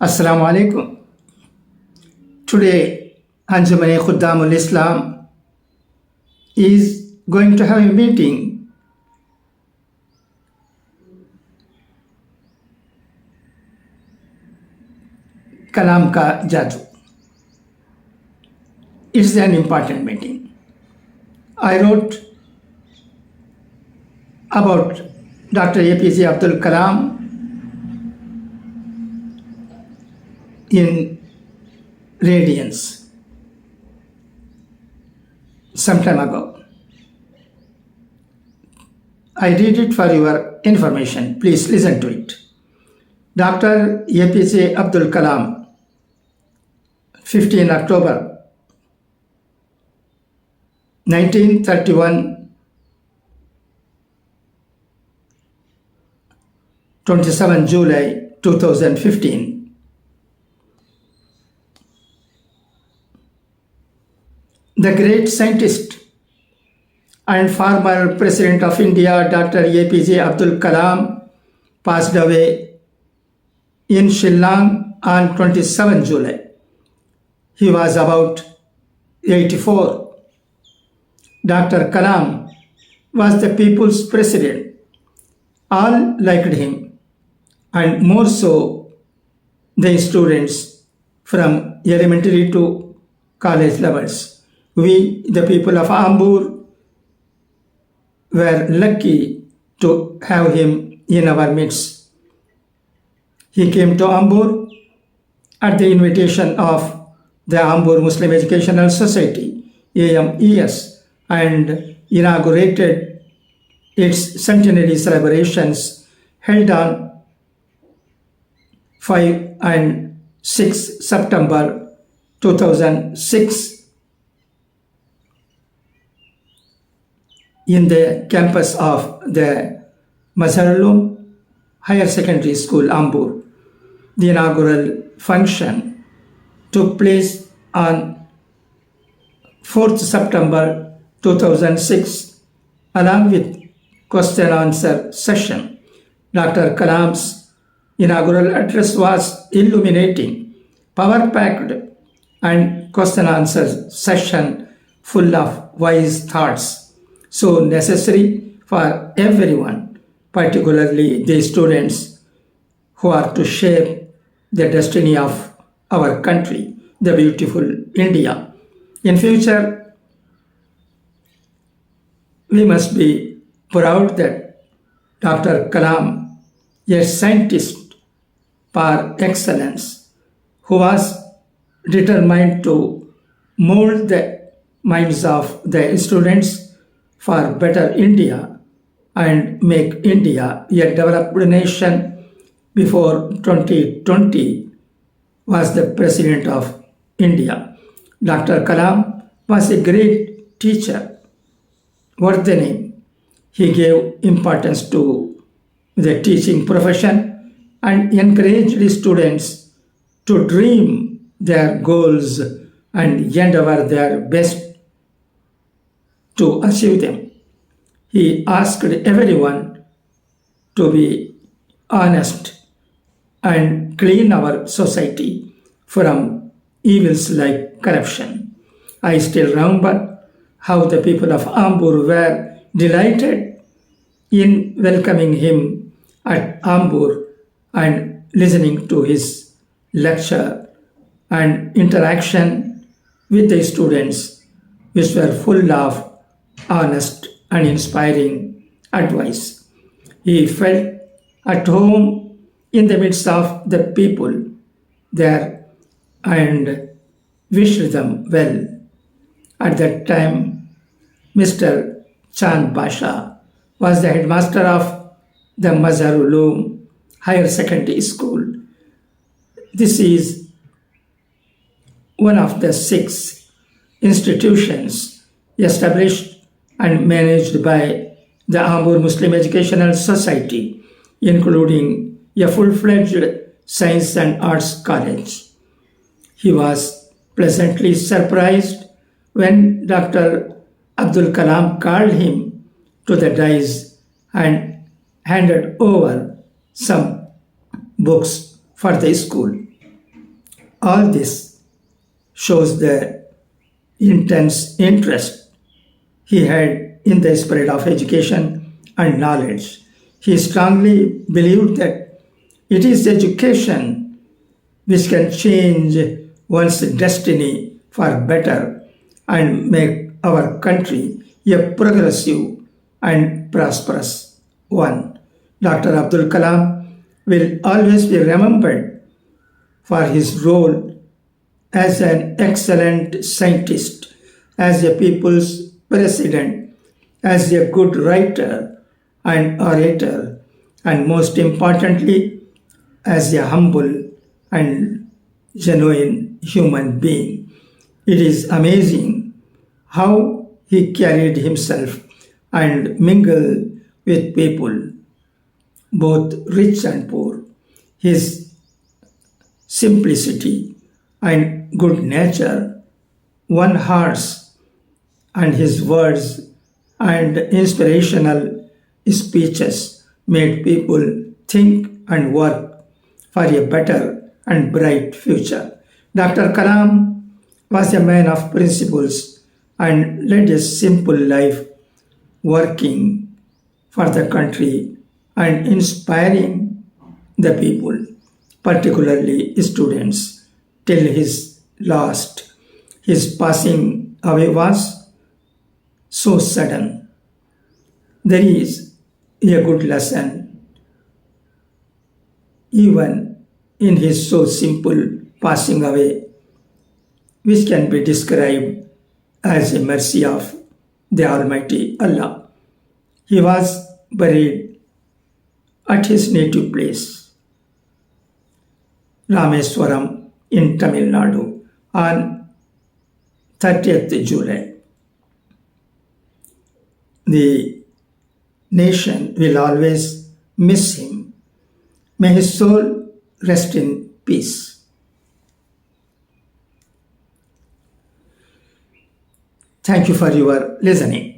Assalamu alaikum. Today, Anjumani Khuddamul Islam is going to have a meeting. Kalam ka Jadu. It's an important meeting. I wrote about Dr. APJ Abdul Kalam in Radiance some time ago. I read it for your information. Please listen to it. Dr. APJ Abdul Kalam, 15 October 1931, 27 July 2015. The great scientist and former President of India, Dr. APJ Abdul Kalam, passed away in Shillong on 27 July. He was about 84. Dr. Kalam was the people's president. All liked him, and more so the students from elementary to college levels. We, the people of Ambur, were lucky to have him in our midst. He came to Ambur at the invitation of the Ambur Muslim Educational Society, AMES, and inaugurated its centenary celebrations held on 5 and 6 September 2006 in the campus of the Mazharulum Higher Secondary School, Ambur. The inaugural function took place on 4th September 2006 along with question answer session. Dr. Kalam's inaugural address was illuminating, power-packed, and question answer session full of wise thoughts, so necessary for everyone, particularly the students who are to shape the destiny of our country, the beautiful India. In future, we must be proud that Dr. Kalam, a scientist par excellence, who was determined to mold the minds of the students for better India and make India a developed nation before 2020, was the President of India. Dr. Kalam was a great teacher. What the name? He gave importance to the teaching profession and encouraged students to dream their goals and endeavor their best to achieve them. He asked everyone to be honest and clean our society from evils like corruption. I still remember how the people of Ambur were delighted in welcoming him at Ambur and listening to his lecture and interaction with the students, which were full of honest and inspiring advice. He felt at home in the midst of the people there and wished them well. At that time, Mr. Chan Basha was the headmaster of the Mazharulum Higher Secondary School. This is one of the 6 institutions established and managed by the Ambur Muslim Educational Society, including a full-fledged science and arts college. He was pleasantly surprised when Dr. Abdul Kalam called him to the dais and handed over some books for the school. All this shows the intense interest he had in the spirit of education and knowledge. He strongly believed that it is education which can change one's destiny for better and make our country a progressive and prosperous one. Dr. Abdul Kalam will always be remembered for his role as an excellent scientist, as a people's president, as a good writer and orator, and most importantly, as a humble and genuine human being. It is amazing how he carried himself and mingled with people, both rich and poor. His simplicity and good nature won hearts, and his words and inspirational speeches made people think and work for a better and bright future. Dr. Kalam was a man of principles and led a simple life, working for the country and inspiring the people, particularly students, till his last. His passing away was so sudden. There is a good lesson even in his so simple passing away, which can be described as a mercy of the Almighty Allah. He was buried at his native place, Rameswaram in Tamil Nadu, on 30th July. The nation will always miss him. May his soul rest in peace. Thank you for your listening.